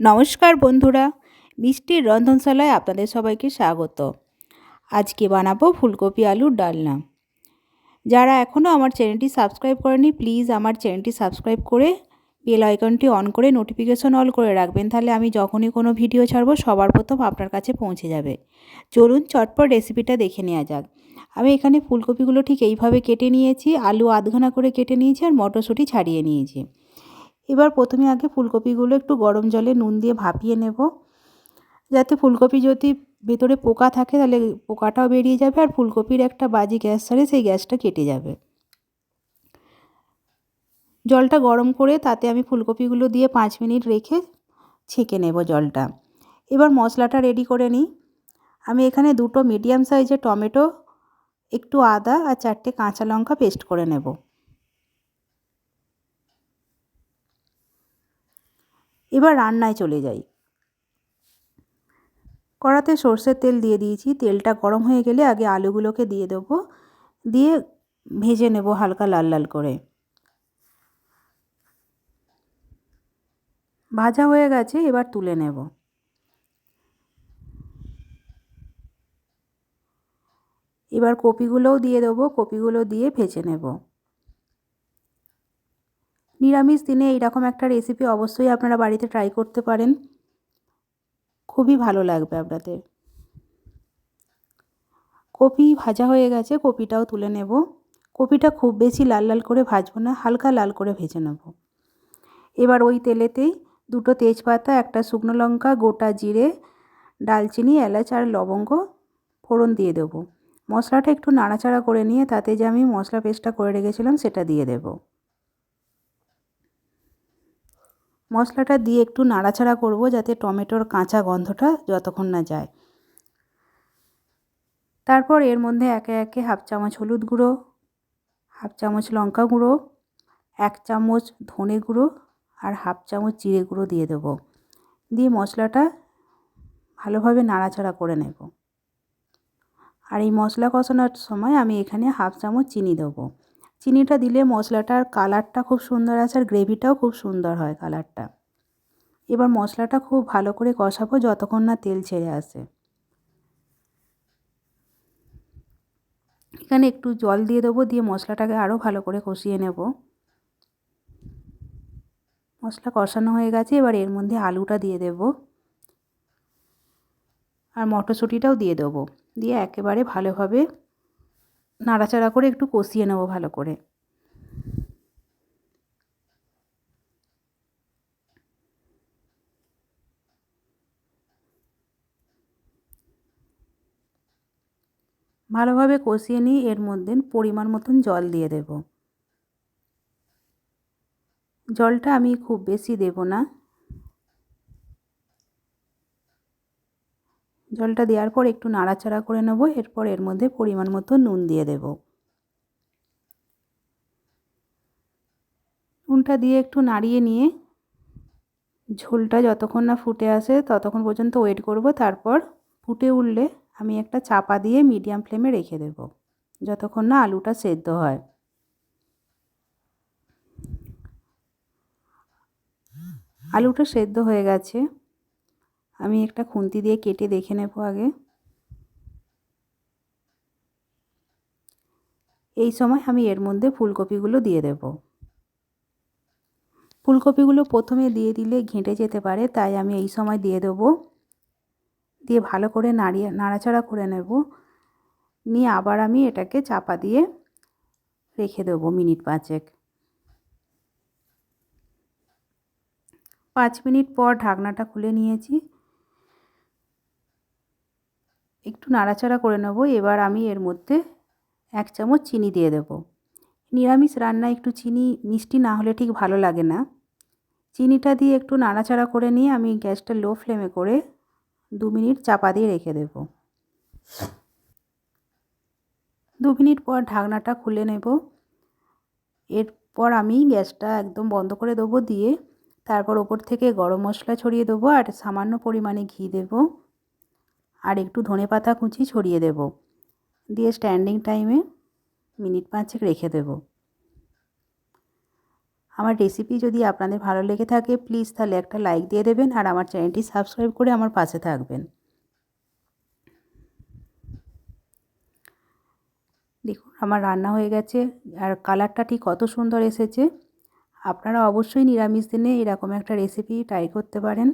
নমস্কার বন্ধুরা, মিষ্টির রন্ধনশালায় আপনাদের সবাইকে স্বাগত। আজকে বানাবো ফুলকপি আলুর ডালনা। যারা এখনও আমার চ্যানেলটি সাবস্ক্রাইব করেনি, প্লিজ আমার চ্যানেলটি সাবস্ক্রাইব করে বেল আইকনটি অন করে নোটিফিকেশন অল করে রাখবেন, তাহলে আমি যখনই কোনো ভিডিও ছাড়বো সবার প্রথম আপনার কাছে পৌঁছে যাবে। চলুন চটপট রেসিপিটা দেখে নেওয়া যাক। আমি এখানে ফুলকপিগুলো ঠিক এইভাবে কেটে নিয়েছি, আলু আধখানা করে কেটে নিয়েছি আর মটরশুঁটি ছাড়িয়ে নিয়েছি। এবার প্রথমে আগে ফুলকপিগুলো একটু গরম জলে নুন দিয়ে ভাপিয়ে নেব, যাতে ফুলকপি যদি ভেতরে পোকা থাকে তাহলে পোকাটাও বেরিয়ে যাবে আর ফুলকপির একটা বাজি গ্যাস ছাড়ে, সেই গ্যাসটা কেটে যাবে। জলটা গরম করে তাতে আমি ফুলকপিগুলো দিয়ে 5 মিনিট রেখে ছেঁকে নেব জলটা। এবার মশলাটা রেডি করে নিই। আমি এখানে 2টো মিডিয়াম সাইজের টমেটো, একটু আদা আর 4টে কাঁচা লঙ্কা পেস্ট করে নেব। এবার রান্নায় চলে যাই। কড়াতে সর্ষের তেল দিয়ে দিয়েছি। তেলটা গরম হয়ে গেলে আগে আলুগুলোকে দিয়ে দেবো, দিয়ে ভেজে নেব হালকা লাল লাল করে। ভাজা হয়ে গেছে, এবার তুলে নেব। এবার কপিগুলোও দিয়ে দেবো, কপিগুলো দিয়ে ভেজে নেব। নিরামিষ দিনে এইরকম একটা রেসিপি অবশ্যই আপনারা বাড়িতে ট্রাই করতে পারেন, খুবই ভালো লাগবে আপনাদের। কপি ভাজা হয়ে গেছে, কপিটাও তুলে নেব। কপিটা খুব বেশি লাল লাল করে ভাজবো না, হালকা লাল করে ভেজে নেব। এবার ওই তেলেতেই 2টো তেজপাতা, একটা শুকনো লঙ্কা, গোটা জিরে, দারচিনি, এলাচ আর লবঙ্গ ফোড়ন দিয়ে দেবো। মশলাটা একটু নাড়াচাড়া করে নিয়ে তাতে যে আমি মশলা পেস্টটা করে রেখেছিলাম সেটা দিয়ে দেব। মশলাটা দিয়ে একটু নাড়াচাড়া করব যাতে টমেটোর কাঁচা গন্ধটা যতক্ষণ না যায়। তারপর এর মধ্যে একে একে 1/2 চামচ হলুদ গুঁড়ো, 1/2 চামচ লঙ্কা গুঁড়ো, 1 চামচ ধনে গুঁড়ো আর 1/2 চামচ জিরে গুঁড়ো দিয়ে দেবো। দিয়ে মশলাটা ভালোভাবে নাড়াচাড়া করে নেব। আর এই মশলা কষানোর সময় আমি এখানে 1/2 চামচ চিনি দেবো। চিনিটা দিলে মশলাটার কালারটা খুব সুন্দর আসে আর গ্রেভিটাও খুব সুন্দর হয় কালারটা। এবার মশলাটা খুব ভালো করে কষাবো যতক্ষণ না তেল ছেড়ে আসে। এখানে একটু জল দিয়ে দেবো, দিয়ে মশলাটাকে আরও ভালো করে কষিয়ে নেব। মশলা কষানো হয়ে গেছে, এবার এর মধ্যে আলুটা দিয়ে দেব আর মটরশুঁটিটাও দিয়ে দেবো। দিয়ে একেবারে ভালোভাবে নাড়াচাড়া করে একটু কষিয়ে নেব ভালো করে। ভালোভাবে কষিয়ে নিয়ে এর মধ্যে পরিমাণ মতন জল দিয়ে দেব। জলটা আমি খুব বেশি দেব না। জলটা দেওয়ার পর একটু নাড়াচাড়া করে নেব। এরপর এর মধ্যে পরিমাণ মতো নুন দিয়ে দেব। নুনটা দিয়ে একটু নাড়িয়ে নিয়ে ঝোলটা যতক্ষণ না ফুটে আসে ততক্ষণ পর্যন্ত ওয়েট করব। তারপর ফুটে উঠলে আমি একটা চাপা দিয়ে মিডিয়াম ফ্লেমে রেখে দেব যতক্ষণ না আলুটা সেদ্ধ হয়। আলুটা সেদ্ধ হয়ে গেছে, আমি একটা খুন্তি দিয়ে কেটে দেখে নেব আগে। এই সময় আমি এর মধ্যে ফুলকপিগুলো দিয়ে দেব। ফুলকপিগুলো প্রথমে দিয়ে দিলে ঘেঁটে যেতে পারে, তাই আমি এই সময় দিয়ে দেবো। দিয়ে ভালো করে নাড়াচাড়া করে নেব। নিয়ে আবার আমি এটাকে চাপা দিয়ে রেখে দেবো মিনিট 5। 5 মিনিট পর ঢাকনাটা খুলে নিয়েছি, একটু নাড়াচাড়া করে নেব। এবার আমি এর মধ্যে 1 চামচ চিনি দিয়ে দেব। নিরামিষ রান্নায় একটু চিনি মিষ্টি না হলে ঠিক ভালো লাগে না। চিনিটা দিয়ে একটু নাড়াচাড়া করে নিয়ে আমি গ্যাসটা লো ফ্লেমে করে 2 মিনিট চাপা দিয়ে রেখে দেব। 2 মিনিট পর ঢাকনাটা খুলে নেব। এরপর আমি গ্যাসটা একদম বন্ধ করে দেবো, দিয়ে তারপর ওপর থেকে গরম মশলা ছড়িয়ে দেবো আর সামান্য পরিমাণে ঘি দেব আর একটু ধনেপাতা কুচি ছড়িয়ে দেব। দিয়ে স্ট্যান্ডিং টাইমে মিনিট 5 রেখে দেব। আমার রেসিপি যদি আপনাদের ভালো লেগে থাকে প্লিজ তাহলে একটা লাইক দিয়ে দেবেন আর আমার চ্যানেলটি সাবস্ক্রাইব করে আমার পাশে থাকবেন। দেখুন আমার রান্না হয়ে গেছে আর কালারটা ঠিক কত সুন্দর এসেছে। আপনারা অবশ্যই নিরামিষ দিনে এরকম একটা রেসিপি ট্রাই করতে পারেন।